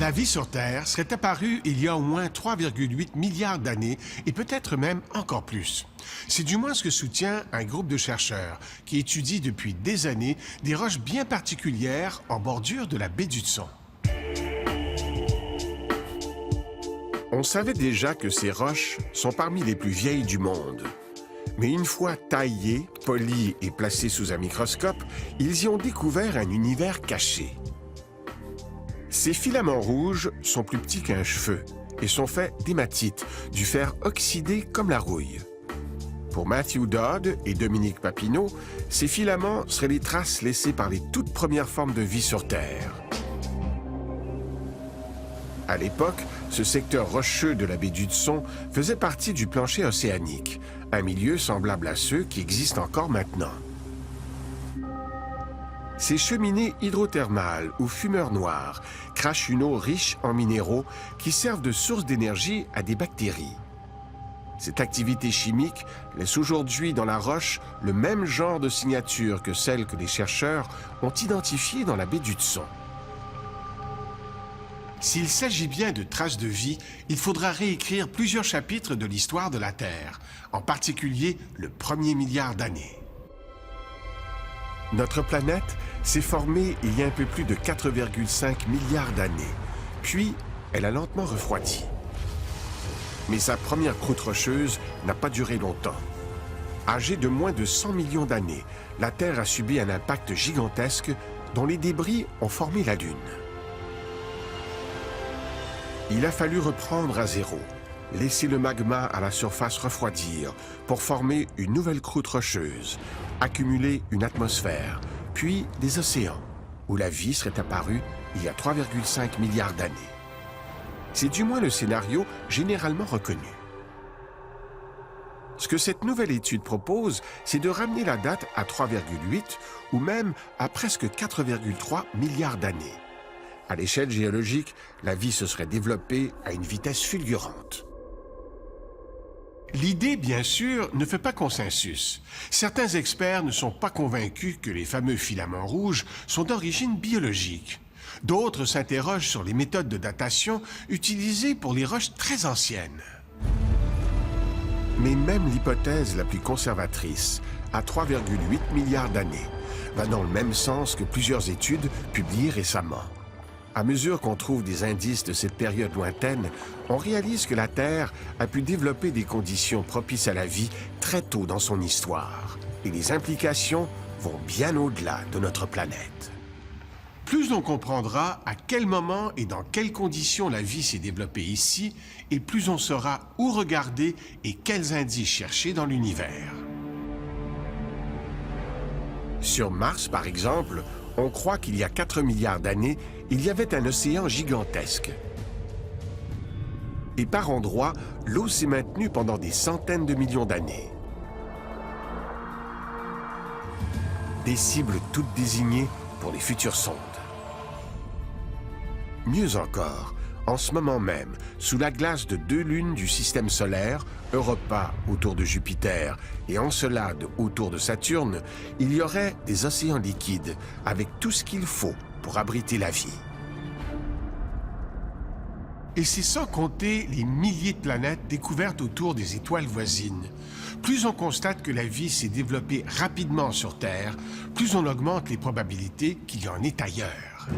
La vie sur Terre serait apparue il y a au moins 3,8 milliards d'années et peut-être même encore plus. C'est du moins ce que soutient un groupe de chercheurs qui étudie depuis des années des roches bien particulières en bordure de la baie d'Hudson. On savait déjà que ces roches sont parmi les plus vieilles du monde. Mais une fois taillées, polies et placées sous un microscope, ils y ont découvert un univers caché. Ces filaments rouges sont plus petits qu'un cheveu et sont faits d'hématite, du fer oxydé comme la rouille. Pour Matthew Dodd et Dominique Papineau, ces filaments seraient les traces laissées par les toutes premières formes de vie sur Terre. À l'époque, ce secteur rocheux de la baie d'Hudson faisait partie du plancher océanique, un milieu semblable à ceux qui existent encore maintenant. Ces cheminées hydrothermales ou fumeurs noirs crachent une eau riche en minéraux qui servent de source d'énergie à des bactéries. Cette activité chimique laisse aujourd'hui dans la roche le même genre de signature que celle que les chercheurs ont identifiée dans la baie d'Hudson. S'il s'agit bien de traces de vie, il faudra réécrire plusieurs chapitres de l'histoire de la Terre, en particulier le premier milliard d'années. Notre planète s'est formée il y a un peu plus de 4,5 milliards d'années, puis elle a lentement refroidi. Mais sa première croûte rocheuse n'a pas duré longtemps. Âgée de moins de 100 millions d'années, la Terre a subi un impact gigantesque dont les débris ont formé la Lune. Il a fallu reprendre à zéro, laisser le magma à la surface refroidir pour former une nouvelle croûte rocheuse, accumuler une atmosphère, puis des océans, où la vie serait apparue il y a 3,5 milliards d'années. C'est du moins le scénario généralement reconnu. Ce que cette nouvelle étude propose, c'est de ramener la date à 3,8 ou même à presque 4,3 milliards d'années. À l'échelle géologique, la vie se serait développée à une vitesse fulgurante. L'idée, bien sûr, ne fait pas consensus. Certains experts ne sont pas convaincus que les fameux filaments rouges sont d'origine biologique. D'autres s'interrogent sur les méthodes de datation utilisées pour les roches très anciennes. Mais même l'hypothèse la plus conservatrice, à 3,8 milliards d'années, va dans le même sens que plusieurs études publiées récemment. À mesure qu'on trouve des indices de cette période lointaine, on réalise que la Terre a pu développer des conditions propices à la vie très tôt dans son histoire. Et les implications vont bien au-delà de notre planète. Plus on comprendra à quel moment et dans quelles conditions la vie s'est développée ici, et plus on saura où regarder et quels indices chercher dans l'univers. Sur Mars, par exemple, on croit qu'il y a 4 milliards d'années, il y avait un océan gigantesque. Et par endroits, l'eau s'est maintenue pendant des centaines de millions d'années. Des cibles toutes désignées pour les futures sondes. Mieux encore, en ce moment même, sous la glace de 2 lunes du système solaire, Europa autour de Jupiter et Encelade autour de Saturne, il y aurait des océans liquides avec tout ce qu'il faut pour abriter la vie. Et c'est sans compter les milliers de planètes découvertes autour des étoiles voisines. Plus on constate que la vie s'est développée rapidement sur Terre, plus on augmente les probabilités qu'il y en ait ailleurs.